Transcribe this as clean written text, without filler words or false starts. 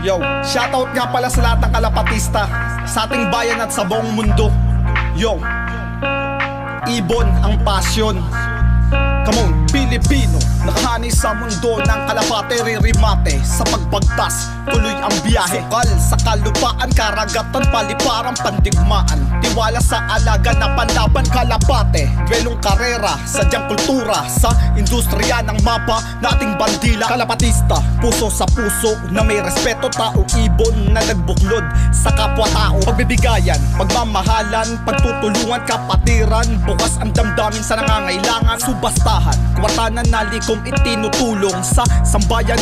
Yo, shoutout nga pala sa lahat ng kalapatista sa ating bayan at sa buong mundo. Yo, ibon ang pasyon. Come on, Pilipino, nakahani sa mundo ng kalapate, ririmate sa pagbagtas, tuloy ang biyahe. Sukal sa kalupaan, karagatan, paliparang pandigmaan, tiwala sa alaga na panlaban, kalapate. Duelong karera, sadyang kultura, sa industriya ng mapa nating bandila. Kalapatista, puso sa puso na may respeto, tao ibon na nagbuklod sa kapwa-tao. Pagbibigayan, pagmamahalan, pagtutulungan, kapatiran, bukas ang damdamin sa nangangailangan. Subastahan, kwartanan na likom itinutulong sa sambayan na